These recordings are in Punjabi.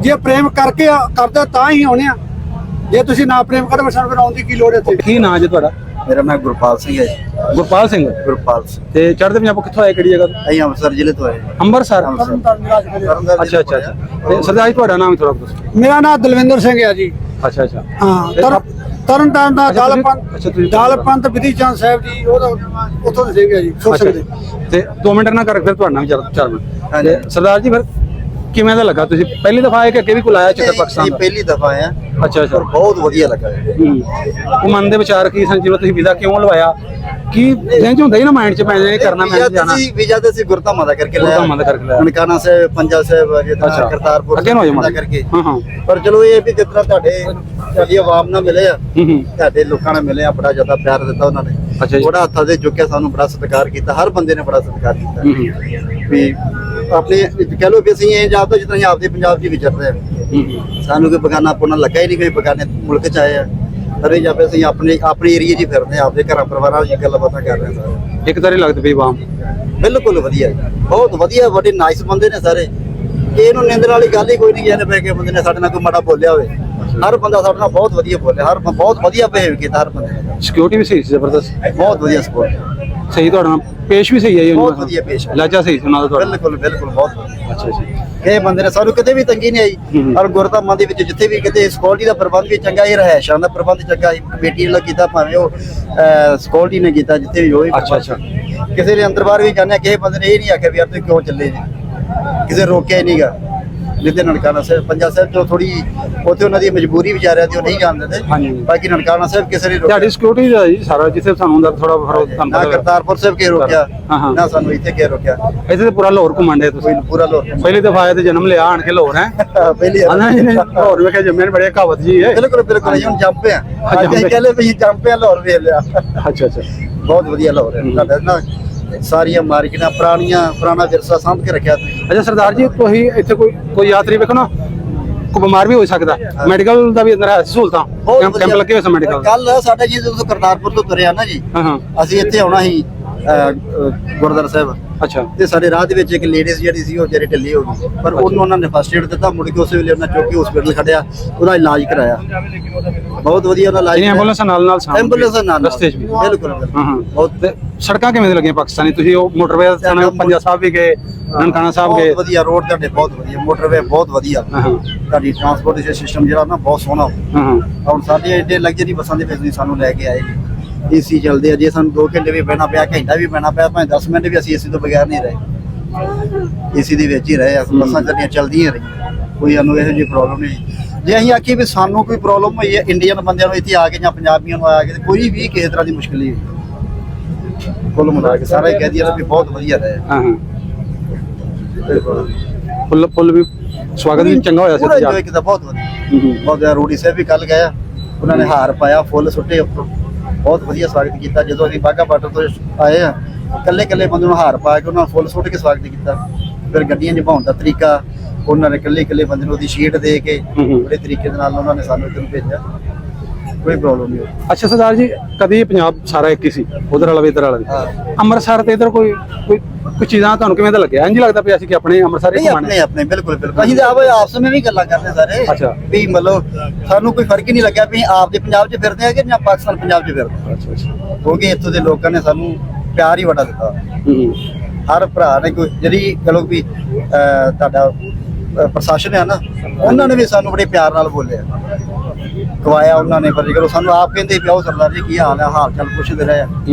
ਜੇ ਪ੍ਰੇਮ ਕਰਕੇ ਕਰਦੇ ਤਾਂ ਹੀ ਆਉਣੇ ਆ। ਜੇ ਤੁਸੀਂ ਨਾ ਪ੍ਰੇਮ ਕਰੋ ਸਾਨੂੰ ਫਿਰ ਆਉਣ ਦੀ ਕੀ ਲੋੜ ਹੈ। ਕੀ ਨਾਂ ਜੀ ਤੁਹਾਡਾ? ਮੇਰਾ ਨਾਮ ਗੁਰਪਾਲ ਸਿੰਘ ਹੈ ਜੀ। ਗੁਰਪਾਲ ਸਿੰਘ। ਗੁਰਪਾਲ ਸਿੰਘ। ਤੇ ਚੜ੍ਹਦੇ ਪੰਜਾਬ ਕਿੱਥੋਂ ਆਏ, ਕਿਹੜੀ ਜਗ੍ਹਾ ਤੋਂ? ਅਸੀਂ ਅੰਮ੍ਰਿਤਸਰ ਜ਼ਿਲ੍ਹੇ ਤੋਂ ਆਏ। ਅੰਮ੍ਰਿਤਸਰ। ਅੱਛਾ ਅੱਛਾ ਅੱਛਾ। ਤੇ ਸਰਦਾਰ ਜੀ ਤੁਹਾਡਾ ਨਾਮ ਥੋੜਾ ਦੱਸੋ। ਮੇਰਾ ਨਾਮ ਦਲਵਿੰਦਰ ਸਿੰਘ ਹੈ ਜੀ। ਅੱਛਾ ਅੱਛਾ। ਹਾਂ, ਤਰਨ ਤਾਰਨ ਦਾ ਦਲਪੰਥ ਵਿਧੀ ਚੰਦ ਸਾਹਿਬ ਜੀ ਉੱਥੋਂ ਦੇ ਸੀਗੇ ਜੀ। ਤੇ 2 ਮਿੰਟ ਨਾ ਕਰ, ਫਿਰ ਤੁਹਾਡਾ ਨਾਮ 4 ਮਿੰਟ। ਤੇ ਸਰਦਾਰ ਜੀ ਫਿਰ ਕਿਵੇਂ ਦਾ ਲੱਗਾ? ਤੁਸੀਂ ਪਹਿਲੀ ਦਫਾ ਆਏ ਕਿ ਅੱਗੇ ਵੀ ਕੋਈ ਆਇਆ ਚੱਕਰ ਪਾਕਿਸਤਾਨ ਦਾ? ਪਹਿਲੀ ਦਫਾ ਆਇਆ। ਅੱਛਾ ਅੱਛਾ। ਬਹੁਤ ਵਧੀਆ ਲੱਗਾ। ਉਹ ਮਨ ਦੇ ਵਿਚਾਰ ਕੀ ਸਨ ਜਦੋਂ ਤੁਸੀਂ ਵੀਜ਼ਾ ਕਿਉਂ ਲਵਾਇਆ? ਕੀ ਦਿਨ ਚ ਹੁੰਦਾ ਹੀ ਨਾ ਮਾਈਂਡ ਚ, ਮੈਂ ਇਹ ਕਰਨਾ, ਮੈਂ ਜਾਣਾ। ਵੀਜ਼ਾ ਤੇ ਅਸੀਂ ਗੁਰਧਾਮਾਂ ਦਾ ਕਰਕੇ ਲਿਆ। ਗੁਰਧਾਮਾਂ ਦਾ ਕਰਕੇ ਲਿਆ। ਨਨਕਾਣਾ ਸਾਹਿਬ, ਪੰਜਾ ਸਾਹਿਬ, ਕਰਤਾਰਪੁਰ ਅੱਗੇ ਨੂੰ ਹੋ ਜਾਵਾਂ ਕਰਕੇ। ਹਾਂ ਹਾਂ। ਪਰ ਚਲੋ ਇਹ ਵੀ ਜਿਸ ਤਰ੍ਹਾਂ ਤੁਹਾਡੀ ਆਵਾਮ ਨਾਲ ਮਿਲੇ ਆ, ਤੁਹਾਡੇ ਲੋਕਾਂ ਨਾਲ ਮਿਲੇ ਆ, ਬੜਾ ਜ਼ਿਆਦਾ ਪਿਆਰ ਦਿੱਤਾ ਉਹਨਾਂ ਨੇ। ਅੱਛਾ ਜੀ। ਬੜਾ ਹੱਥਾਂ ਦੇ ਚੁੱਕਿਆ, ਸਾਨੂੰ ਬੜਾ ਸਤਿਕਾਰ ਕੀਤਾ, ਹਰ ਬੰਦੇ ਨੇ ਬੜਾ ਸਤਿਕਾਰ ਕੀਤਾ। ਵੀ ਆਪਣੇ ਕਹਿ ਲਓ ਵੀ ਅਸੀਂ ਇਹ ਜਾਪਦਾ ਜਿਸ ਤਰ੍ਹਾਂ ਆਪਦੇ ਪੰਜਾਬ 'ਚ ਵਿਚਰ ਰਹੇ ਆ। ਸਾਨੂੰ ਕੋਈ ਬਗਾਨਾ ਪੁੰਨਾ ਲੱਗਾ ਹੀ ਨਹੀਂ, ਕੋਈ ਬਗਾਨੇ ਮੁਲਕ 'ਚ ਆਏ ਆ। ਅਰੇ ਜਾਪੇ ਅਸੀਂ ਆਪਣੇ ਏਰੀਏ 'ਚ ਫਿਰਦੇ ਆ, ਆਪਦੇ ਘਰਾਂ ਪਰਿਵਾਰਾਂ 'ਚ ਗੱਲਬਾਤਾਂ ਕਰ ਰਹੇ ਹਾਂ। ਇੱਕ ਤਾਰੇ ਲੱਗਦੇ ਪਈ ਆਵਾਮ ਬਿਲਕੁਲ ਵਧੀਆ, ਬਹੁਤ ਵਧੀਆ, ਬੜੇ ਨਾਈਸ ਬੰਦੇ ਨੇ ਸਾਰੇ। ਇਹਨੂੰ ਨਿੰਦਣ ਵਾਲੀ ਗੱਲ ਹੀ ਕੋਈ ਨਹੀਂ ਜਿਹਨੇ ਪੈ ਕੇ ਬੰਦੇ ਨੇ ਸਾਡੇ ਨਾਲ ਕੋਈ ਮਾੜਾ ਬੋਲਿਆ ਹੋਵੇ। ਹਰ ਬੰਦਾ ਸਾਡੇ ਨਾਲ ਬਹੁਤ ਵਧੀਆ ਬੋਲਿਆ, ਬਹੁਤ ਵਧੀਆ ਬਿਹੇਵ ਕੀਤਾ ਹਰ ਬੰਦੇ ਨੇ। ਸਿਕਿਉਰਿਟੀ ਵੀ ਸਹੀ ਸੀ, ਜ਼ਬਰਦਸਤ, ਬਹੁਤ ਵਧੀਆ ਸਪੋਰਟ, ਸਹੀ। ਤੁਹਾਡਾ ਪੇਸ਼ ਵੀ ਸਹੀ ਹੈ ਜੀ? ਬਹੁਤ ਵਧੀਆ ਪੇਸ਼, ਲਾਜਾ ਸਹੀ ਸੀ ਉਹਨਾਂ ਦਾ ਤੁਹਾਡਾ? ਬਿਲਕੁਲ ਬਿਲਕੁਲ, ਬਹੁਤ ਵਧੀਆ। ਅੱਛਾ ਜੀ। ਇਹ ਬੰਦੇ ਨੇ ਸਾਨੂੰ ਕਿਤੇ ਵੀ ਤੰਗੀ ਨਹੀਂ ਆਈ। ਔਰ ਗੁਰਧਾਮਾਂ ਦੇ ਵਿੱਚ ਜਿੱਥੇ ਵੀ ਕਿਤੇ ਸਿਕਿਉਰਿਟੀ ਦਾ ਪ੍ਰਬੰਧ ਵੀ ਚੰਗਾ, ਇਹ ਰਹਿائشਾਂ ਦਾ ਪ੍ਰਬੰਧ ਚੰਗਾ, ਕਮੇਟੀ ਨੇ ਕੀਤਾ, ਭਾਵੇਂ ਉਹ ਸਿਕਿਉਰਿਟੀ ਨੇ ਕੀਤਾ, ਜਿੱਥੇ ਵੀ ਹੋਏ। ਅੱਛਾ ਅੱਛਾ। ਕਿਸੇ ਦੇ ਅੰਦਰ ਬਾਹਰ ਵੀ ਜਾਂਦੇ, ਕਿਸੇ ਬੰਦੇ ਨੇ ਇਹ ਨਹੀਂ ਆਖਿਆ ਵੀ ਯਾਰ ਤੁਸੀਂ ਕਿਉਂ ਚੱਲੇ ਜੀ, ਕਿਸੇ ਰੋਕਿਆ ਹੀ ਨਹੀਂਗਾ। ਜਿੱਥੇ ਨਨਕਾਣਾ ਸਾਹਿਬ, ਪੰਜਾ ਸਾਹਿਬ ਚੋਂ ਥੋੜੀ ਉੱਥੇ ਉਹਨਾਂ ਦੀ ਮਜਬੂਰੀ ਵਿਚਾਰਿਆਂ ਦੀ, ਉਹ ਨਹੀਂ ਜਾਣ ਦਿੰਦੇ। ਬਾਕੀ ਨਨਕਾਣਾ ਸਾਹਿਬ ਕਿਸੇ ਨੇ ਤੁਹਾਡੀ ਸਿਕਿਉਰਿਟੀ ਦਾ ਜੀ ਸਾਰਾ, ਜਿੱਥੇ ਸਾਨੂੰ ਹੁੰਦਾ ਥੋੜਾ ਨਾ ਕਰਤਾਰਪੁਰ ਸਾਹਿਬ ਕੇ ਰੋਕਿਆ, ਨਾ ਸਾਨੂੰ ਇੱਥੇ ਕੇ ਰੋਕਿਆ। ਇੱਥੇ ਤੇ ਪੂਰਾ ਲਾਹੌਰ ਘੁੰਮਣ ਤੁਸੀਂ? ਪੂਰਾ ਲਾਹੌਰ। ਪਹਿਲੀ ਦਫਾ ਆਏ ਤੇ ਜਨਮ ਲਿਆ ਆਣ ਕੇ ਲਾਹੌਰ ਹੈ। ਪਹਿਲੀ ਲਾਹੌਰ ਵੇਖਿਆ ਜੰਮੇ ਨੇ, ਬੜੇ ਕਹਾਵਤ ਜੀ ਹੈ। ਬਿਲਕੁਲ ਬਿਲਕੁਲ। ਅਸੀਂ ਹੁਣ ਜੰਪੇ ਆ, ਕਹਿੰਦੇ ਵੀ ਜੰਪੇ ਆ, ਲਾਹੌਰ ਵੇਖ ਲਿਆ। ਅੱਛਾ ਅੱਛਾ। ਬਹੁਤ ਵਧੀਆ ਲਾਹੌਰ ਹੈ ਸਾਡਾ ਨਾ, ਸਾਰੀਆਂ ਮਾਰਕੀਟਾਂ ਪੁਰਾਣਾ ਵਿਰਸਾ ਸਾਂਭ ਕੇ ਰੱਖਿਆ। ਅੱਛਾ ਸਰਦਾਰ ਜੀ, ਤੁਸੀਂ ਇੱਥੇ ਕੋਈ ਯਾਤਰੀ ਵੇਖੋ ਨਾ, ਕੋਈ ਬਿਮਾਰ ਵੀ ਹੋ ਸਕਦਾ, ਮੈਡੀਕਲ ਦਾ ਵੀ ਅੰਦਰ ਹੈ ਸਹੂਲਤਾਂ, ਕੈਂਪ ਲੱਗੇ ਹੋਏ ਸਨ ਮੈਡੀਕਲ। ਕੱਲ ਸਾਡਾ ਜੀ ਜਦੋਂ ਕਰਤਾਰਪੁਰ ਤੋਂ ਤੁਰਿਆ ਨਾ ਜੀ, ਅਸੀਂ ਇੱਥੇ ਆਉਣਾ ਸੀ ਗੁਰਦੁਆਰਾ ਸਾਹਿਬ। ਅੱਛਾ। ਤੇ ਸਾਡੇ ਰਾਹ ਦੇ ਵਿੱਚ ਇੱਕ ਲੇਡੀਜ਼ ਜਿਹੜੀ ਸੀ, ਉਹ ਜਿਹੜੀ ਢਿੱਲੀ ਹੋ ਗਈ, ਪਰ ਉਹਨੂੰ ਉਹਨਾਂ ਨੇ ਫਸਟ ਏਡ ਦਿੱਤਾ। ਮੁੜ ਕੇ ਉਸੇ ਵੇਲੇ ਉਹਨਾਂ ਚੁੱਕ ਕੇ ਹਸਪੀਟਲ ਖੜਿਆ, ਉਹਦਾ ਇਲਾਜ ਕਰਾਇਆ। ਬਹੁਤ ਵਧੀਆ ਉਹਦਾ ਇਲਾਜ। ਐਂਬੂਲੈਂਸ ਨਾਲ ਐਂਬੂਲੈਂਸ ਨਾਲ ਰਸਤੇ 'ਚ ਵੀ। ਬਿਲਕੁਲ। ਬਹੁਤ। ਸੜਕਾਂ ਕਿਵੇਂ ਲੱਗੀਆਂ ਪਾਕਿਸਤਾਨੀ? ਤੁਸੀਂ ਉਹ ਮੋਟਰਵੇ ਪੰਜਾ ਸਾਹਿਬ ਵੀ ਗਏ, ਨਨਕਾਣਾ ਸਾਹਿਬ ਗਏ? ਬਹੁਤ ਵਧੀਆ ਰੋਡ ਤੁਹਾਡੇ, ਬਹੁਤ ਵਧੀਆ ਮੋਟਰਵੇ, ਬਹੁਤ ਵਧੀਆ। ਤੁਹਾਡੀ ਟਰਾਂਸਪੋਰਟੇਸ਼ਨ ਸਿਸਟਮ ਜਿਹੜਾ ਨਾ ਬਹੁਤ ਸੋਹਣਾ। ਹੁਣ ਸਾਡੇ ਏਡੇ ਲਗਜ਼ਰੀ ਬੱਸਾਂ ਦੇ ਵਿੱਚ ਸਾਨੂੰ ਲੈ ਕੇ ਆਏ, ਏਸੀ ਚੱਲਦੇ ਆ। ਜੇ ਸਾਨੂੰ 2 ਘੰਟੇ ਵੀ ਬਹਿਣਾ ਪਿਆ, ਘੰਟਾ ਵੀ ਬਹਿਣਾ ਪਿਆ, ਭਾਵੇਂ 10 ਮਿੰਟ ਵੀ, ਅਸੀਂ ਏਸੀ ਤੋਂ ਬਗੈਰ ਨਹੀਂ ਰਹੇ। ਏਸੀ ਦੇ ਵਿੱਚ ਹੀ ਰਹੇ। ਬੱਸਾਂ ਸਾਡੀਆਂ ਚੱਲਦੀਆਂ ਰਹੀਆਂ, ਕੋਈ ਸਾਨੂੰ ਇਹੋ ਜਿਹੀ ਪ੍ਰੋਬਲਮ ਨਹੀਂ। ਜੇ ਅਸੀਂ ਆਖੀਏ ਵੀ ਸਾਨੂੰ ਕੋਈ ਪ੍ਰੋਬਲਮ ਹੋਈ ਹੈ ਇੰਡੀਅਨ ਬੰਦਿਆਂ ਨੂੰ ਇੱਥੇ ਆ ਕੇ ਜਾਂ ਪੰਜਾਬੀਆਂ ਨੂੰ ਆ ਕੇ, ਕੋਈ ਵੀ ਕਿਸੇ ਤਰ੍ਹਾਂ ਦੀ ਮੁਸ਼ਕਿਲ ਨਹੀਂ ਹੋਈ। ਕੁੱਲ ਮਿਲਾ ਕੇ ਸਾਰਾ ਹੀ ਕਹਿ ਦਈਏ ਵੀ ਬਹੁਤ ਵਧੀਆ ਰਹੇ। ਫੁੱਲ ਵੀ ਸਵਾਗਤ ਵੀ ਚੰਗਾ ਹੋਇਆ ਸੀ। ਪੂਰਾ ਇੰਜੋਏ ਕੀਤਾ, ਬਹੁਤ ਵਧੀਆ। ਬਹੁਤ ਰੂੜੀ ਸਾਹਿਬ ਵੀ ਕੱਲ ਗਿਆ, ਉਹਨਾਂ ਨੇ ਹਾਰ ਪਾਇਆ, ਫੁੱਲ ਸੁੱਟੇ ਉੱਪਰੋਂ, ਬਹੁਤ ਵਧੀਆ ਸਵਾਗਤ ਕੀਤਾ। ਜਦੋਂ ਅਸੀਂ ਬਾਘਾ ਬਾਰਡਰ ਤੋਂ ਆਏ ਆ, ਇਕੱਲੇ ਬੰਦੇ ਨੂੰ ਹਾਰ ਪਾ ਕੇ ਉਹਨਾਂ ਨੂੰ ਫੁੱਲ ਸੁੱਟ ਕੇ ਸਵਾਗਤ ਕੀਤਾ। ਫਿਰ ਗੱਡੀਆਂ ਨਿਭਾਉਣ ਦਾ ਤਰੀਕਾ, ਉਹਨਾਂ ਨੇ ਇਕੱਲੇ ਬੰਦੇ ਨੂੰ ਉਹਦੀ ਸ਼ੀਟ ਦੇ ਕੇ ਬੜੇ ਤਰੀਕੇ ਦੇ ਨਾਲ ਉਹਨਾਂ ਨੇ ਸਾਨੂੰ ਇੱਧਰ ਭੇਜਿਆ। ਕੋਈ ਪ੍ਰੋਬਲਮ ਨਹੀਂ। ਅੱਛਾ ਸਰਦਾਰ ਜੀ, ਕਦੀ ਪੰਜਾਬ ਸਾਰਾ ਇੱਕ ਹੀ ਸੀ, ਉਧਰ ਵਾਲਾ ਵੀ ਇੱਧਰ ਵਾਲਾ ਵੀ? ਅੰਮ੍ਰਿਤਸਰ ਤੇ ਇੱਧਰ ਕੋਈ ਚੀਜ਼ਾਂ ਤੁਹਾਨੂੰ ਕਿਵੇਂ ਦਾ ਲੱਗਿਆ? ਇੰਜ ਲੱਗਦਾ ਪਿਆ ਸੀ ਕਿ ਆਪਣੇ ਅੰਮ੍ਰਿਤਸਰ ਹੀ ਘੁੰਮਣਾ? ਆਪਣੇ ਬਿਲਕੁਲ ਬਿਲਕੁਲ। ਅਸੀਂ ਤਾਂ ਆਪਸ ਵਿੱਚ ਵੀ ਗੱਲਾਂ ਕਰਦੇ ਸਾਰੇ। ਅੱਛਾ। ਵੀ ਮਤਲਬ ਸਾਨੂੰ ਕੋਈ ਫਰਕ ਹੀ ਨਹੀਂ ਲੱਗਿਆ ਵੀ ਆਪ ਦੇ ਪੰਜਾਬ 'ਚ ਫਿਰਦੇ ਆ ਕਿ ਜਾਂ ਪਾਕਿਸਤਾਨ ਪੰਜਾਬ 'ਚ ਫਿਰਦੇ। ਅੱਛਾ ਅੱਛਾ। ਕਿਉਂਕਿ ਇੱਥੋਂ ਦੇ ਲੋਕਾਂ ਨੇ ਸਾਨੂੰ ਪਿਆਰ ਹੀ ਬੜਾ ਦਿੱਤਾ। ਹਰ ਭਰਾ ਨੇ ਕੋਈ ਜਿਹੜੀ ਚਲੋ ਵੀ ਤੁਹਾਡਾ ਪ੍ਰਸ਼ਾਸਨ ਹੈ ਨਾ, ਉਹਨਾਂ ਨੇ ਵੀ ਸਾਨੂੰ ਬੜੇ ਪਿਆਰ ਨਾਲ ਬੋਲਿਆ, ਖਵਾਇਆ ਉਹਨਾਂ ਨੇ। ਪਰ ਸਾਨੂੰ ਆਪ ਕਹਿੰਦੇ ਪਿਓ ਸਰਦਾਰ ਜੀ ਕੀ ਹਾਲ ਹੈ, ਹਾਲ ਚਾਲ ਪੁੱਛਦੇ ਰਹੇ।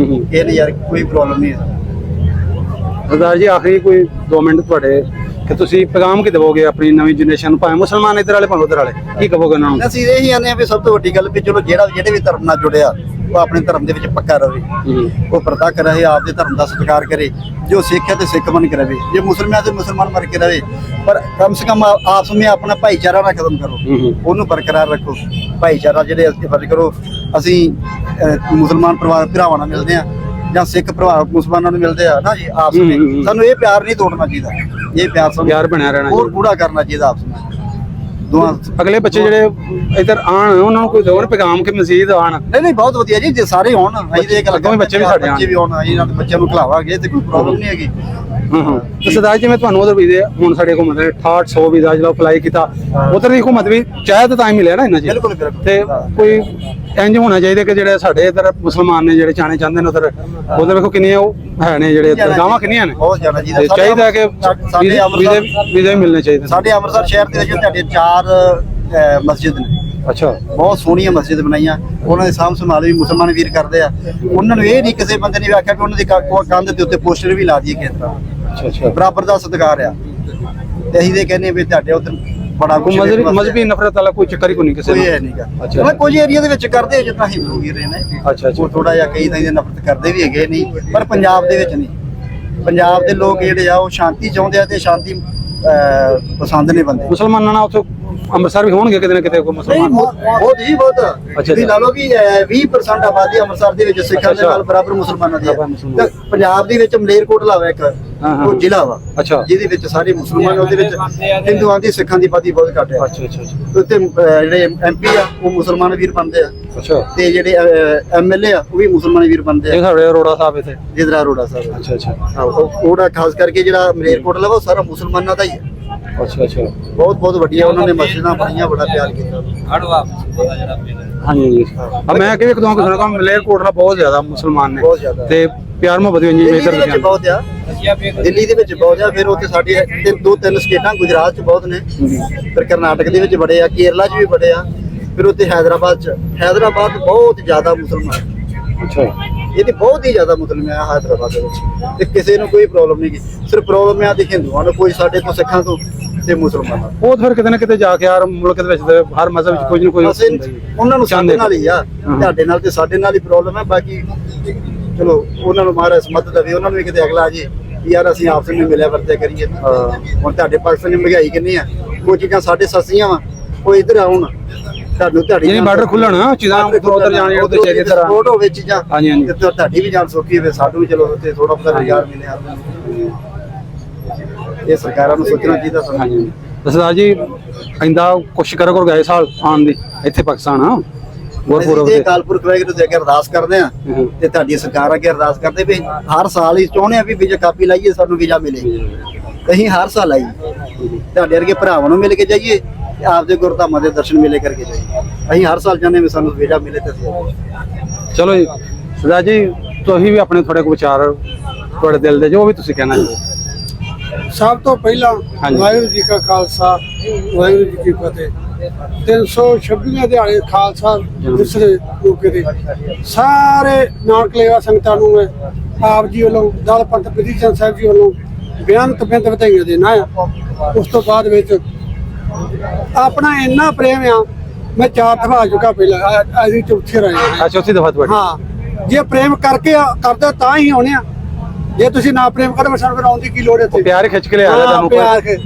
ਇਹ ਨਹੀਂ ਯਾਰ ਕੋਈ ਪ੍ਰੋਬਲਮ ਨਹੀਂ ਹੈ। ਸਰਦਾਰ ਜੀ, ਆਖਰੀ ਕੋਈ 2 ਮਿੰਟ ਤੁਹਾਡੇ, ਕਿ ਤੁਸੀਂ ਪੈਗਾਮ ਕੀ ਦੇਵੋਗੇ ਆਪਣੀ ਨਵੀਂ ਜਨਰੇਸ਼ਨ ਨੂੰ, ਭਾਵੇਂ ਮੁਸਲਮਾਨ ਇੱਧਰ ਵਾਲੇ ਭਾਵੇਂ ਉੱਧਰ ਵਾਲੇ, ਕੀ ਕਹੋਗੇ ਉਹਨਾਂ ਨੂੰ? ਅਸੀਂ ਇਹੀ ਆਨੇ ਆ ਵੀ ਸਭ ਤੋਂ ਵੱਡੀ ਗੱਲ ਵੀ ਚਲੋ ਜਿਹੜੇ ਵੀ ਧਰਮ ਨਾਲ ਜੁੜਿਆ, ਉਹ ਆਪਣੇ ਧਰਮ ਦੇ ਵਿੱਚ ਪੱਕਾ ਰਹੇ, ਉਹ ਪ੍ਰਤੱਖ ਰਹੇ, ਆਪਦੇ ਧਰਮ ਦਾ ਸਤਿਕਾਰ ਕਰੇ। ਜੋ ਸਿੱਖ ਹੈ ਤੇ ਸਿੱਖ ਬਣ ਕੇ ਰਹੇ, ਜੇ ਮੁਸਲਮਾਨ ਤੇ ਮੁਸਲਮਾਨ ਬਣ ਕੇ ਰਹੇ। ਪਰ ਕਮ ਸੇ ਕਮ ਆਪਸ ਵਿੱਚ ਆਪਣਾ ਭਾਈਚਾਰਾ ਨਾ ਖਤਮ ਕਰੋ, ਉਹਨੂੰ ਬਰਕਰਾਰ ਰੱਖੋ। ਭਾਈਚਾਰਾ ਜਿਹੜੇ ਫਰਜ਼ ਕਰੋ। ਅਸੀਂ ਮੁਸਲਮਾਨ ਭਰਾਵਾਂ ਨਾਲ ਮਿਲਦੇ ਆ ਜਾਂ ਸਿੱਖ ਭਰਾ ਮੁਸਲਮਾਨਾਂ ਨੂੰ ਮਿਲਦੇ ਆ ਨਾ ਜੀ, ਆਪਸ ਵਿੱਚ ਸਾਨੂੰ ਇਹ ਪਿਆਰ ਨਹੀਂ ਤੋੜਨਾ ਚਾਹੀਦਾ। ਇਹ ਪਿਆਰ ਸਾਨੂੰ ਪਿਆਰ ਬਣਿਆ ਰਹਿਣਾ, ਹੋਰ ਗੂੜਾ ਕਰਨਾ ਚਾਹੀਦਾ ਆਪਸ ਵਿੱਚ। ਅਗਲੇ ਬੱਚੇ ਜਿਹੜੇ ਇੱਧਰ ਆਣ, ਉਹਨਾਂ ਨੂੰ ਕੋਈ ਦੋ ਪੈਗਾਮ ਕਿ ਮਜ਼ੀਦ ਆਣ? ਨਹੀਂ ਬਹੁਤ ਵਧੀਆ ਜੀ, ਜੇ ਸਾਰੇ ਆਉਣ। ਅਸੀਂ ਤੇ ਇੱਕ ਬੱਚੇ ਵੀ ਸਾਡੇ ਆਉਣ, ਅਸੀਂ ਇਹਨਾਂ ਦੇ ਬੱਚਿਆਂ ਨੂੰ ਖਿਲਾਵਾਂਗੇ ਤੇ ਕੋਈ ਪ੍ਰੋਬਲਮ ਨਹੀਂ ਹੈਗੀ। ਹਾਂ ਤੇ ਸਰਦਾਰ ਜੀ, ਜਿਵੇਂ ਤੁਹਾਨੂੰ ਉਧਰ ਵੀਜ਼ੇ ਹੁਣ ਸਾਡੇ ਕੋਲ ਮਤਲਬ 6800 ਵੀਜ਼ਾ ਜਿਹੜਾ ਅਪਲਾਈ ਕੀਤਾ, ਉਧਰ ਦੀ ਹਕੂਮਤ ਵੀ ਚਾਹੇ ਤਾਂ ਹੀ ਮਿਲਿਆ ਨਾ ਇਹਨਾਂ ਜੀ। ਬਿਲਕੁਲ ਬਿਲਕੁਲ। ਤੇ ਕੋਈ ਇੰਜ ਹੋਣਾ ਚਾਹੀਦਾ ਕਿ ਜਿਹੜੇ ਸਾਡੇ ਇੱਧਰ ਮੁਸਲਮਾਨ ਨੇ ਜਿਹੜੇ ਜਾਣੇ ਚਾਹੁੰਦੇ ਨੇ ਉਧਰ ਵੇਖੋ ਕਿੰਨੀਆਂ ਉਹ ਹੈ ਨੇ ਜਿਹੜੇ ਗਾਵਾਂ ਕਿੰਨੀਆਂ ਨੇ, ਬਹੁਤ ਜ਼ਿਆਦਾ ਜੀ। ਤੇ ਚਾਹੀਦਾ ਕਿ ਸਾਡੇ ਅੰਮ੍ਰਿਤਸਰ ਵੀਜ਼ੇ ਵੀ ਮਿਲਣੇ ਚਾਹੀਦੇ। ਸਾਡੇ ਅੰਮ੍ਰਿਤਸਰ ਸ਼ਹਿਰ ਦੇ ਵਿੱਚ ਤੁਹਾਡੇ 4 ਮਸਜਿਦ ਨੇ, ਅੱਛਾ, ਬਹੁਤ ਸੋਹਣੀਆਂ ਮਸਜਿਦ ਬਣਾਈਆਂ, ਉਹਨਾਂ ਦੇ ਸਾਂਭ ਸੰਭਾਲ ਵੀ ਮੁਸਲਮਾਨ ਵੀਰ ਕਰਦੇ ਆ। ਉਹਨਾਂ ਨੂੰ ਇਹ ਨਹੀਂ ਕਿਸੇ ਬੰਦੇ ਨੇ ਆਖਿਆ ਕਿ ਉਹਨਾਂ ਦੀ ਕੰਧ ਦੇ ਉੱਤੇ ਪੋਸਟਰ ਵੀ ਲਾ ਦਈਏ ਕਿਸ ਤਰ੍ਹਾਂ। ਅੱਛਾ, ਬਰਾਬਰ ਦਾ ਸਤਿਕਾਰ ਆ। ਤੇ ਅਸੀਂ ਇਹ ਕਹਿੰਦੇ ਵੀ ਤੁਹਾਡੇ ਉੱਧਰ ਬੜਾ ਕੁਝ ਮਜ਼ਹਬੀ ਨਫ਼ਰਤ ਵਾਲਾ ਕੋਈ ਚੱਕਰ ਹੀ ਕੋਈ ਨਹੀਂ ਕਿਸੇ ਕੋਈ ਨੂੰ। ਹੈ ਨਹੀਂਗਾ। ਅੱਛਾ। ਮੈਂ ਕੁਝ ਏਰੀਆ ਦੇ ਵਿੱਚ ਕਰਦੇ ਜਿੱਦਾਂ ਹਿੰਦੂ ਵੀਰ ਨੇ, ਅੱਛਾ ਉਹ ਥੋੜਾ ਜਿਹਾ ਕਈ ਥਾਂ ਤੇ ਨਫ਼ਰਤ ਕਰਦੇ ਵੀ ਹੈਗੇ ਨਹੀਂ, ਪਰ ਪੰਜਾਬ ਦੇ ਵਿੱਚ ਨਹੀਂ। ਪੰਜਾਬ ਦੇ ਲੋਕ ਜਿਹੜੇ ਆ ਉਹ ਸ਼ਾਂਤੀ ਚਾਹੁੰਦੇ ਆ ਤੇ ਸ਼ਾਂਤੀ ਪਸੰਦ ਨੇ ਬੰਦੇ। ਮੁਸਲਮਾਨਾਂ ਨਾਲ ਉੱਥੇ ਅੰਮ੍ਰਿਤਸਰ ਵੀ ਹੋਣਗੇ ਕਿਤੇ ਨਾ ਕਿਤੇ ਕੋਈ ਮੁਸਲਮਾਨ। ਬਹੁਤ ਜੀ ਬਹੁਤ। ਤੁਸੀਂ ਲਾ ਲਓ ਕਿ 20% ਆਬਾਦੀ ਅੰਮ੍ਰਿਤਸਰ ਦੇ ਵਿੱਚ ਸਿੱਖਾਂ ਦੇ ਨਾਲ ਬਰਾਬਰ ਮੁਸਲਮਾਨਾਂ ਦੀ ਹੈ। ਤੇ ਪੰਜਾਬ ਦੇ ਵਿੱਚ ਮਲੇਰਕੋਟਲਾ ਵਾ ਇੱਕ, ਉਹ ਜ਼ਿਲ੍ਹਾ ਵਾ ਜਿਹਦੇ ਵਿੱਚ ਸਾਰੇ ਮੁਸਲਮਾਨ, ਉਹਦੇ ਵਿੱਚ ਹਿੰਦੂਆਂ ਦੀ ਸਿੱਖਾਂ ਦੀ ਆਬਾਦੀ ਬਹੁਤ ਘੱਟ ਹੈ। ਉੱਥੇ ਜਿਹੜੇ MP ਆ ਉਹ ਮੁਸਲਮਾਨ ਵੀਰ ਬਣਦੇ ਆ, ਤੇ ਜਿਹੜੇ MLA ਆ ਉਹ ਵੀ ਮੁਸਲਮਾਨ ਵੀਰ ਬਣਦੇ ਆ। ਸਾਡੇ ਅਰੋੜਾ ਸਾਹਿਬ ਇੱਥੇ ਜਿੱਦਰਾ ਅਰੋੜਾ ਸਾਹਿਬ। ਅੱਛਾ। ਉਹਦਾ ਖਾਸ ਕਰਕੇ ਜਿਹੜਾ ਮਲੇਰਕੋਟਲਾ ਵਾ ਉਹ ਸਾਰਾ ਮੁਸਲਮਾਨਾਂ ਦਾ ਹੀ ਹੈ। ਅੱਛਾ। ਬਹੁਤ ਵਧੀਆ ਉਹਨਾਂ ਨੇ ਮਸਜਿਦਾਂ ਬਣਾਈਆਂ, ਬੜਾ ਪਿਆਰ ਕੀਤਾ। ਹਾਂਜੀ। ਮੈਂ ਕਿ ਇੱਕ ਦੋ ਸੁਣਿਆ ਮਲੇਰਕੋਟਲਾ ਬਹੁਤ ਜ਼ਿਆਦਾ ਮੁਸਲਮਾਨ ਨੇ, ਬਹੁਤ ਜ਼ਿਆਦਾ, ਤੇ ਪਿਆਰ ਮੁਹੱਬਤ ਵੀ ਦਿੱਲੀ ਦੇ ਵਿੱਚ ਬਹੁਤ ਆ। ਦਿੱਲੀ ਦੇ ਵਿੱਚ ਬਹੁਤ ਆ, ਫਿਰ ਉੱਥੇ ਸਾਡੇ 2-3 ਸਟੇਟਾਂ ਗੁਜਰਾਤ ਚ ਬਹੁਤ ਨੇ, ਫਿਰ ਕਰਨਾਟਕ ਦੇ ਵਿੱਚ ਬੜੇ ਆ, ਕੇਰਲਾ ਚ ਵੀ ਬੜੇ ਆ, ਫਿਰ ਉੱਥੇ ਹੈਦਰਾਬਾਦ ਬਹੁਤ ਜ਼ਿਆਦਾ ਮੁਸਲਮਾਨ। ਅੱਛਾ। ਇਹ ਤੇ ਬਹੁਤ ਹੀ ਜ਼ਿਆਦਾ ਮੁਸਲਮਾਨ ਆ ਹੈਦਰਾਬਾਦ ਦੇ ਵਿੱਚ, ਤੇ ਕਿਸੇ ਨੂੰ ਕੋਈ ਪ੍ਰੋਬਲਮ ਨਹੀਂ ਗੀ। ਸਿਰਫ ਪ੍ਰੋਬਲਮ ਆ ਤੇ ਹਿੰਦੂਆਂ ਨੂੰ, ਕੋਈ ਸਾਡੇ ਤੋਂ ਸਿੱਖਾਂ ਤੋਂ ਤੇ ਮੁਸਲਮਾਨਾਂ ਉਹ ਫਿਰ ਕਿਤੇ ਨਾ ਕਿਤੇ ਜਾ ਕੇ ਹਰ ਮੁਲਕ ਦੇ ਵਿੱਚ ਹਰ ਮਜ਼ਹਬ ਵਿੱਚ ਕੁਝ ਨਾ ਕੁਝ ਉਹਨਾਂ ਨੂੰ ਸਾਡੇ ਨਾਲ ਹੀ ਆ। ਤੁਹਾਡੇ ਨਾਲ ਤੇ ਸਾਡੇ ਨਾਲ ਹੀ ਪ੍ਰੋਬਲਮ ਹੈ। ਬਾਕੀ ਚਲੋ ਉਹਨਾਂ ਨੂੰ ਮਹਾਰਾਜ ਮਦਦ ਦੇਵੇ, ਉਹਨਾਂ ਨੂੰ ਵੀ ਕਿਤੇ ਅਗਲਾ ਆ ਜੇ ਯਾਰ ਅਸੀਂ ਆਪਸ ਵਿੱਚ ਮਿਲਿਆ ਵਰਤਿਆ ਕਰੀਏ। ਹੁਣ ਤੁਹਾਡੇ ਪਾਕਿਸਤਾਨ ਦੀ ਮਹਿੰਗਾਈ ਕਿੰਨੀ ਆ, ਕੋਈ ਚੀਜ਼ਾਂ ਸਾਡੇ ਸਸਤੀਆਂ ਵਾ, ਕੋਈ ਇੱਧਰ ਆਉਣ ਤੁਹਾਡੀ ਬਾਰਡਰ ਖੁੱਲਣ ਚੀਜ਼ਾਂ ਉਧਰ ਜਾਣ ਉਧਰ ਚਾਹੀਦੀ ਤਰ੍ਹਾਂ ਸਪੋਰਟ ਹੋਵੇ ਚੀਜ਼ਾਂ। ਹਾਂਜੀ। ਤੇ ਤੁਹਾਡੀ ਵੀ ਜਾਨ ਸੌਖੀ ਹੋਵੇ, ਸਾਨੂੰ ਵੀ ਚਲੋ ਉੱਥੇ ਥੋੜਾ ਬਹੁਤਾ ਰੁਜ਼ਗਾਰ ਮਿਲਿਆ। ਇਹ ਸਰਕਾਰਾਂ ਨੂੰ ਸੋਚਣਾ ਚਾਹੀਦਾ ਸਾਨੂੰ। ਹਾਂਜੀ। ਸਰਦਾਰ ਜੀ ਇੰਦਾ ਕੋਸ਼ਿਸ਼ ਕਰੋ ਗਏ ਸਾਲ ਆਉਣ ਦੀ ਇੱਥੇ ਪਾਕਿਸਤਾਨ ਗੁਰਪੁਰਬ ਤੇ ਕਾਲਪੁਰਖ ਵਾਹਿਗੁਰੂ ਦੇ ਅੱਗੇ ਅਰਦਾਸ ਕਰਦੇ ਆ, ਤੇ ਤੁਹਾਡੀ ਸਰਕਾਰ ਅੱਗੇ ਅਰਦਾਸ ਕਰਦੇ ਵੀ ਹਰ ਸਾਲ ਹੀ ਚਾਹੁੰਦੇ ਆ ਵੀ ਵੀਜ਼ਾ ਕਾਪੀ ਲਾਈਏ, ਸਾਨੂੰ ਵੀਜ਼ਾ ਮਿਲੇ। ਅਸੀਂ ਹਰ ਸਾਲ ਆਈ ਤੁਹਾਡੇ ਵਰਗੇ ਭਰਾਵਾਂ ਨੂੰ ਮਿਲ ਕੇ ਜਾਈਏ, ਆਪਦੇ ਗੁਰਧਾਮਾਂ ਦੇ ਦਰਸ਼ਨ ਮੇਲੇ ਕਰਕੇ ਜਾਈਏ। ਅਸੀਂ ਹਰ ਸਾਲ ਚਾਹੁੰਦੇ ਵੀ ਸਾਨੂੰ ਵੀਜ਼ਾ ਮਿਲੇ ਤੇ ਅਸੀਂ। ਚਲੋ ਜੀ ਸਰਦਾਰ ਜੀ, ਤੁਸੀਂ ਵੀ ਆਪਣੇ ਥੋੜੇ ਕੁ ਵਿਚਾਰ ਤੁਹਾਡੇ ਦਿਲ ਦੇ ਜੋ ਵੀ ਤੁਸੀਂ ਕਹਿਣਾ ਚਾਹੋ। ਸਭ ਤੋਂ ਪਹਿਲਾਂ ਵਾਹਿਗੁਰੂ ਜੀ ਕਾ ਖਾਲਸਾ ਵਾਹਿਗੁਰੂ ਜੀ ਕੀ ਫਤਿਹ। 326 ਦਿਹਾੜੇ ਖਾਲਸਾ ਦਿਸਰੇ ਮੌਕੇ ਤੇ ਸਾਰੇ ਨਾਨਕ ਲੇਵਾ ਸੰਗਤਾਂ ਨੂੰ ਮੈਂ ਆਪ ਜੀ ਵੱਲੋਂ ਦਲ ਪੰਥ ਵਿਧੀ ਚੰਦ ਸਾਹਿਬ ਜੀ ਵੱਲੋਂ ਬੇਅੰਤ ਵਧਾਈਆਂ ਦੇਣਾ ਆ। ਉਸ ਤੋਂ ਬਾਅਦ ਵਿੱਚ ਆਪਣਾ ਇੰਨਾ ਪ੍ਰੇਮ ਆ, ਮੈਂ 4 ਦਫਾ ਆ ਚੁੱਕਾ ਪਹਿਲਾਂ, ਅਸੀਂ ਚੌਥੇ ਰਹੇ ਹਾਂ। ਚੌਥੀ ਦਫਾ ਤੁਹਾਡੀ। ਹਾਂ, ਜੇ ਪ੍ਰੇਮ ਕਰਕੇ ਕਰਦੇ ਤਾਂ ਹੀ ਆਉਣੇ ਆ, ਜੇ ਤੁਸੀਂ ਨਾ ਪ੍ਰੇਮ ਕਰੋ ਸਾਨੂੰ ਫਿਰ ਆਉਣ ਦੀ ਕੀ ਲੋੜ ਹੈ। ਪਿਆਰ ਹੀ ਖਿੱਚ ਕੇ ਲਿਆ ਤੁਹਾਨੂੰ,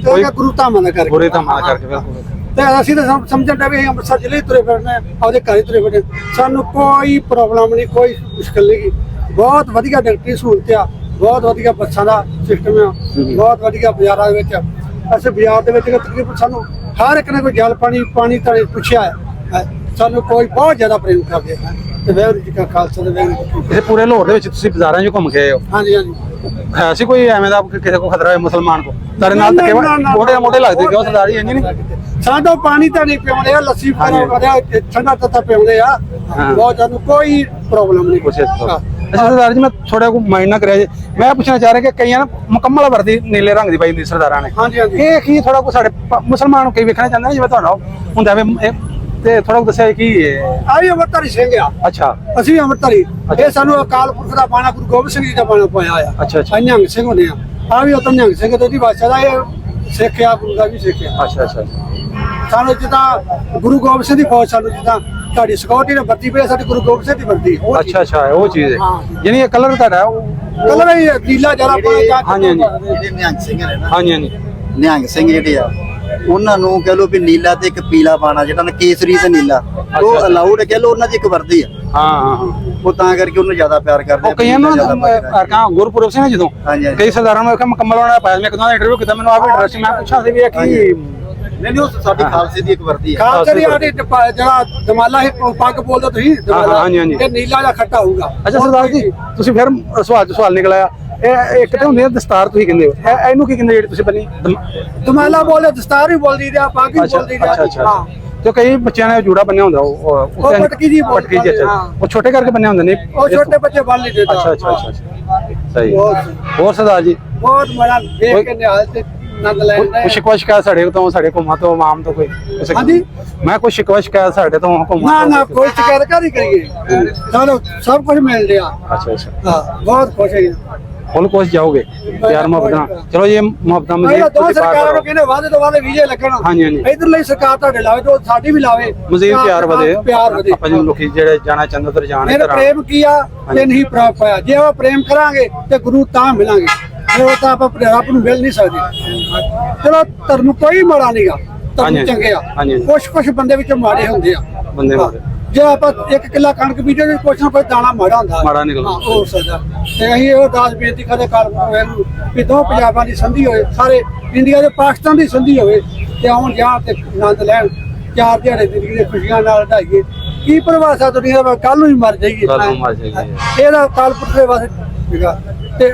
ਕੋਈ ਗੁਰੂ ਧਾਮਾਂ ਦਾ ਕਰਕੇ, ਗੁਰੂ ਧਾਮਾਂ ਦਾ ਕਰਕੇ। ਤੇ ਅਸੀਂ ਤਾਂ ਸਮਝਣ ਦਾ ਵੀ ਅਸੀਂ ਅੰਮ੍ਰਿਤਸਰ ਜ਼ਿਲ੍ਹੇ ਤੁਰੇ ਫਿਰਨੇ, ਆਪਦੇ ਘਰ ਹੀ ਤੁਰੇ ਫਿਰਨੇ, ਸਾਨੂੰ ਕੋਈ ਪ੍ਰੋਬਲਮ ਨਹੀਂ, ਕੋਈ ਮੁਸ਼ਕਲ ਨਹੀਂ। ਬਹੁਤ ਵਧੀਆ ਡਾਕਟਰੀ ਸਹੂਲਤ ਆ, ਬਹੁਤ ਵਧੀਆ ਬੱਸਾਂ ਦਾ ਸਿਸਟਮ ਆ, ਬਹੁਤ ਵਧੀਆ ਬਾਜ਼ਾਰਾਂ ਦੇ ਵਿੱਚ। ਅਸੀਂ ਬਾਜ਼ਾਰ ਦੇ ਵਿੱਚ ਤਕਰੀਬਨ ਸਾਨੂੰ ਹਰ ਇੱਕ ਨੇ ਕੋਈ ਜਲ ਪਾਣੀ ਤਾਂ ਪੁੱਛਿਆ ਹੈ। ਸਾਨੂੰ ਕੋਈ ਬਹੁਤ ਜ਼ਿਆਦਾ ਪ੍ਰੇਮ ਕਰਦੇ ਹੈ। ਤੇ ਵਾਹਿਗੁਰੂ ਜੀ ਕਾ ਖਾਲਸਾ ਤੇ ਵਾਹਿਗੁਰੂ ਜੀ ਕੀ ਫਤਿਹ। ਇਹ ਪੂਰੇ ਲਾਹੌਰ ਦੇ ਵਿੱਚ ਤੁਸੀਂ ਬਾਜ਼ਾਰਾਂ 'ਚ ਘੁੰਮ ਕੇ ਆਏ ਹੋ? ਹਾਂਜੀ। ਹੈ ਸੀ ਕੋਈ ਐਵੇਂ ਦਾ ਕਿਸੇ ਕੋ ਖਤਰਾ ਹੈ ਮੁਸਲਮਾਨ ਕੋ? ਤੁਹਾਡੇ ਨਾਲ ਧੱਕੇ ਮੋਢੇ ਲੱਗਦੇ ਕਿਉਂ ਸਰਦਾਰ ਜੀ? ਇੰਜ ਨਹੀਂ, ਸਾਡਾ ਪਾਣੀ ਤਾਂ ਨਹੀਂ ਪਿਆਉਂਦੇ ਆ, ਲੱਸੀ ਵਗੈਰਾ ਠੰਡਾ ਤੱਤਾ ਪਿਆਉਂਦੇ ਆ, ਬਹੁਤ ਸਾਨੂੰ ਕੋਈ ਪ੍ਰੋਬਲਮ ਨਹੀਂ। ਅੱਛਾ ਸਰਦਾਰ ਜੀ, ਮੈਂ ਥੋੜਾ ਕੋ ਮਾਈਂਡ ਨਾ ਕਰਿਆ ਜੀ, ਮੈਂ ਪੁੱਛਣਾ ਚਾਹ ਰਿਹਾ ਕਿ ਕਈਆਂ ਨਾ ਮੁਕੰਮਲ ਵਰਦੀ ਨੀਲੇ ਰੰਗ ਦੀ ਪਾਈ ਹੁੰਦੀ ਸਰਦਾਰਾਂ ਨੇ। ਹਾਂਜੀ। ਇਹ ਕੀ ਥੋੜਾ ਕੋ ਸਾਡੇ ਮੁਸਲਮਾਨ ਨੂੰ ਕਈ ਵੇਖਣਾ ਚਾਹੁੰਦੇ ਨੇ ਜਿਵੇਂ ਤੁਹਾਡਾ ਹੁੰਦਾ ਵੇ, ਤੇ ਥੋੜਾ ਦੱਸਿਆ ਕੀ ਹੈ? ਆ ਵੀ ਅੰਮ੍ਰਿਤਧਾਰੀ ਸਿੰਘ ਆ। ਅੱਛਾ। ਅਸੀਂ ਵੀ ਅੰਮ੍ਰਿਤਧਾਰੀ। ਇਹ ਸਾਨੂੰ ਅਕਾਲ ਪੁਰਖ ਦਾ ਬਾਣਾ ਗੁਰੂ ਗੋਬਿੰਦ ਸਿੰਘ ਜੀ ਦਾ ਬਾਣਾ ਪਾਇਆ ਆ। ਅੱਛਾ। ਨਿਹੰਗ ਸਿੰਘ ਹੁੰਦੇ ਆ ਵੀ ਉਤਮ ਨਿਹੰਗ ਸਿੰਘ ਤੇ ਉਹਦੀ ਬਾਦਸ਼ਾਹ ਦਾ ਇਹ ਸਿੱਖ ਆ, ਗੁਰੂ ਦਾ ਵੀ ਸਿੱਖ ਆ। ਅੱਛਾ। ਸਾਨੂੰ ਜਿੱਦਾਂ ਗੁਰੂ ਗੋਬਿੰਦ ਸਿੰਘ ਦੀ ਫੌਜ, ਸਾਨੂੰ ਜਿੱਦਾਂ ਤੁਹਾਡੀ ਸਿਕਿਉਰਿਟੀ ਨੇ ਵਰਤੀ ਪਈ, ਸਾਡੀ ਗੁਰੂ ਗੋਬਿੰਦ ਸਿੰਘ ਦੀ ਵਰਤੀ। ਅੱਛਾ ਉਹ ਚੀਜ਼ ਹੈ, ਯਾਨੀ ਇਹ ਕਲਰ ਤੁਹਾਡਾ ਕਲਰ ਹੀ ਨੀਲਾ ਜਰਾ ਪਾਇਆ। ਹਾਂਜੀ। ਜਿਹੜੇ ਨਿਹੰਗ ਸਿੰਘ ਨੇ ਨਾ, ਹਾਂਜੀ ਨਿਹੰਗ ਸਿੰਘ ਜਿਹੜੇ ਆ ਉਹਨਾਂ ਨੂੰ ਕਹਿ ਲੋ ਵੀ ਨੀਲਾ ਤੇ ਇੱਕ ਪੀਲਾ ਪਾਣਾ, ਜਿਹੜਾ ਨਾ ਕੇਸਰੀ ਤੇ ਨੀਲਾ, ਉਹ ਅਲਾਉਡ ਕਹਿ ਲੋ, ਉਹਨਾਂ ਦੀ ਇੱਕ ਵਰਦੀ ਆ। ਹਾਂ। ਉਹ ਤਾਂ ਕਰਕੇ ਉਹਨੂੰ ਜ਼ਿਆਦਾ ਪਿਆਰ ਕਰਦੇ ਆ। ਕਈਆਂ ਨੂੰ ਗੁਰਪੁਰਬ ਸੀ ਨਾ ਜਦੋਂ, ਕਈ ਸਰਦਾਰਾਂ ਨੂੰ ਮੁਕੰਮਲ ਹੋਣਾ ਪਾਇਆ। ਮੈਂ ਕਿਦਾਂ ਇੰਟਰਵਿਊ ਕੀਤਾ, ਮੈਨੂੰ ਆਪ ਇੰਟਰਸਟ, ਮੈਂ ਪੁੱਛਿਆ ਸੀ ਵੀ ਇਹ ਕੀ? ਨਹੀਂ, ਉਹ ਸਾਡੀ ਖਾਲਸੇ ਦੀ ਇੱਕ ਵਰਦੀ ਹੈ। ਖਾਲਸੇ ਦੀ ਸਾਡੀ ਜਿਹੜਾ ਦਮਾਲਾ ਹੀ ਪੱਗ ਬੋਲਦੇ ਤੁਸੀਂ, ਹਾਂਜੀ। ਇਹ ਨੀਲਾ ਜਾਂ ਖੱਟਾ ਹੋਊਗਾ। ਅੱਛਾ ਸਰਦਾਰ ਜੀ, ਤੁਸੀਂ ਫਿਰ ਸਵਾਲ ਨਿਕਲਿਆ ਇਹ ਇੱਕ ਤੇ ਹੁੰਦੀ ਹੈ ਦਸਤਾਰ, ਤੁਸੀਂ ਕਹਿੰਦੇ ਹੋ ਇਹਨੂੰ ਕੀ ਕਹਿੰਦੇ ਜਿਹੜੀ ਤੁਸੀਂ ਬੰਨੀ? ਦਮਾਲਾ ਬੋਲਦੇ, ਦਸਤਾਰ ਵੀ ਬੋਲਦੀ ਤੇ ਪਾਗੀ ਅੱਛਾ ਬੋਲਦੀ ਅੱਛਾ ਅੱਛਾ। ਤੇ ਕਈ ਬੱਚਿਆਂ ਨੇ ਜੂੜਾ ਬੰਨਿਆ ਹੁੰਦਾ ਉਹ ਪਟਕੀ ਜੀ ਬੋਲਦੇ, ਪਟਕੀ ਜੀ, ਅੱਛਾ ਹਾਂ। ਉਹ ਛੋਟੇ ਕਰਕੇ ਬੰਨਿਆ ਹੁੰਦਾ ਨੇ? ਉਹ ਛੋਟੇ ਬੱਚੇ ਬੰਨ ਲਈ ਦੇ। ਅੱਛਾ ਅੱਛਾ ਅੱਛਾ ਸਹੀ। ਹੋਰ ਸਰਦਾਰ ਜੀ ਬਹੁਤ ਮਜ਼ਾ ਦੇਖ ਕੇ ਨਿਹਾਲ ਤੇ ਆਨੰਦ ਲੈਂਦਾ ਕੋਈ ਸ਼ਿਕਵਾ ਸ਼ਿਕਾਇਤ ਸਾਡੇ ਤੋਂ, ਸਾਡੇ ਘੁੰਮਾਂ ਤੋਂ, ਆਮ ਤੋਂ ਕੋਈ? ਹਾਂਜੀ। ਮੈਂ ਕੋਈ ਸ਼ਿਕਵਾ ਸ਼ਿਕਾਇਤ ਸਾਡੇ ਤੋਂ ਨਾ ਘੁੰਮਾਂ ਨਾ ਤੋਂ? ਕੋਈ ਸ਼ਿਕਾਇਤ ਕਾਹਦੀ ਕਰੀਏ, ਸਾਨੂੰ ਸਭ ਕੁਝ ਮਿਲ ਰਿਹਾ। ਅੱਛਾ ਅੱਛਾ। ਹਾਂ ਬਹੁਤ ਖੁਸ਼ ਹੈ। ਫੁੱਲ ਕੋਸ਼ ਜਾਓਗੇ ਪਿਆਰ ਮੁਹੱਬਤਾਂ? ਚਲੋ ਇਹ ਮੁਹੱਬਤਾਂ ਪਹਿਲਾਂ ਮਜ਼ੀਦ ਦੋ ਤੁਸੀਂ ਬਾਹਰ ਸਰਕਾਰਾਂ ਕਰੋ। ਨੂੰ ਕਹਿੰਦੇ ਵਾਅਦੇ ਤੋਂ ਵਾਅਦੇ ਵੀਜ਼ੇ ਲੱਗਣ। ਹਾਂਜੀ, ਹਾਂਜੀ। ਇਧਰ ਲਈ ਸਰਕਾਰ ਤੁਹਾਡੇ ਲਾਵੇ ਤੇ ਸਾਡੀ ਵੀ ਲਾਵੇ, ਮਜ਼ੀਦ ਪਿਆਰ ਵਧੇ, ਪਿਆਰ ਵਧੇ। ਆਪਾਂ ਜਿਹਨੂੰ ਲੋਕੀ ਜਿਹੜੇ ਜਾਣਾ ਚਾਹੁੰਦੇ ਉਧਰ ਜਾਣ ਮੇਰਾ ਇੱਧਰ ਆਉਣ। ਪ੍ਰੇਮ ਕੀਆ ਤੇ ਨਹੀਂ ਪ੍ਰਾਪਤ ਹੋਇਆ। ਜੇ ਉਹ ਪ੍ਰੇਮ ਕਰਾਂਗੇ ਤੇ ਗੁਰੂ ਤਾਂ ਮਿਲਾਂਗੇ, ਜੇ ਉਹ ਤਾਂ ਆਪਾਂ ਰੱਬ ਨੂੰ ਮਿਲ ਨਹੀਂ ਸਕਦੇ। ਚਲੋ ਧਰਮ ਕੋਈ ਮਾੜਾ ਨਹੀਂਗਾ, ਧਰਮ ਹਾਂਜੀ, ਚੰਗੇ ਆ। ਹਾਂਜੀ। ਕੁਛ ਬੰਦੇ ਵਿੱਚ ਮਾੜੇ ਹੁੰਦੇ ਆ ਬੰਦੇ ਮਾੜੇ। ਜੇ ਆਪਾਂ 1 ਕਿੱਲਾ ਕਣਕ ਬੀਜੇ ਤੇ ਕੁਛ ਨਾ ਕੋਈ ਦਾਣਾ ਮਾੜਾ ਹੁੰਦਾ। ਮਾੜਾ ਨਿਕਲਦਾ। ਹਾਂ, ਹੋ ਸਕਦਾ। ਤੇ ਅਸੀਂ ਉਹ ਦਾਸ ਬੇਨਤੀ ਕਰਦੇ ਕਾਰਪੋਰੇਟ ਨੂੰ ਵੀ ਦੋ ਪੰਜਾਬਾਂ ਦੀ ਸੰਧੀ ਹੋਏ, ਸਾਰੇ ਇੰਡੀਆ ਦੇ ਪਾਕਿਸਤਾਨ ਦੀ ਸੰਧੀ ਹੋਵੇ ਤੇ ਆਉਣ ਜਾਣ ਤੇ ਆਨੰਦ ਲੈਣ, 4 ਦਿਹਾੜੇ ਜ਼ਿੰਦਗੀ ਦੇ ਖੁਸ਼ੀਆਂ ਨਾਲ ਢਾਈਏ। ਕੀ ਪ੍ਰਵਾਸਾ ਦੁਨੀਆ ਦਾ, ਕੱਲ ਨੂੰ ਹੀ ਮਰ ਜਾਈਏ। ਕੱਲ੍ਹ ਨੂੰ ਮਰ ਜਾਈਏ। ਇਹਦਾ ਕਾਲਪੁਰਖ ਦੇ ਵਾਸਤੇ ਸੀਗਾ ਤੇ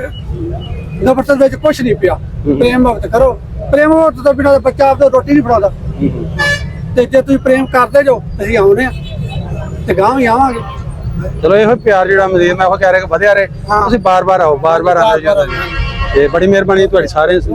ਨਫ਼ਰਤ ਵਿੱਚ ਕੁਛ ਨਹੀਂ ਪਿਆ। ਪ੍ਰੇਮ ਮੁਹੱਬਤ ਕਰੋ, ਪ੍ਰੇਮ ਮੁਹੱਬਤ ਤੋਂ ਬਿਨਾਂ ਬੱਚਾ ਆਪਦਾ ਰੋਟੀ ਨਹੀਂ ਬਣਾਉਂਦਾ। ਤੇ ਜੇ ਤੁਸੀਂ ਪ੍ਰੇਮ ਕਰਦੇ ਜੋ ਅਸੀਂ ਆਉਨੇ ਆ ਤੇ ਗਾਂਹ ਵੀ ਆਵਾਂਗੇ। ਚਲੋ ਇਹੋ ਪਿਆਰ ਜਿਹੜਾ ਮਜ਼ੀਦ ਮੈਂ ਉਹ ਕਹਿ ਰਿਹਾ ਕਿ ਵਧਿਆ ਰਹੇ। ਹਾਂ। ਤੁਸੀਂ ਬਾਰ-ਬਾਰ ਆਓ, ਬਾਰ-ਬਾਰ ਆਉਂਦੇ ਜਾਓ। ਤੇ ਬੜੀ ਮਿਹਰਬਾਨੀ ਤੁਹਾਡੀ ਸਾਰੇ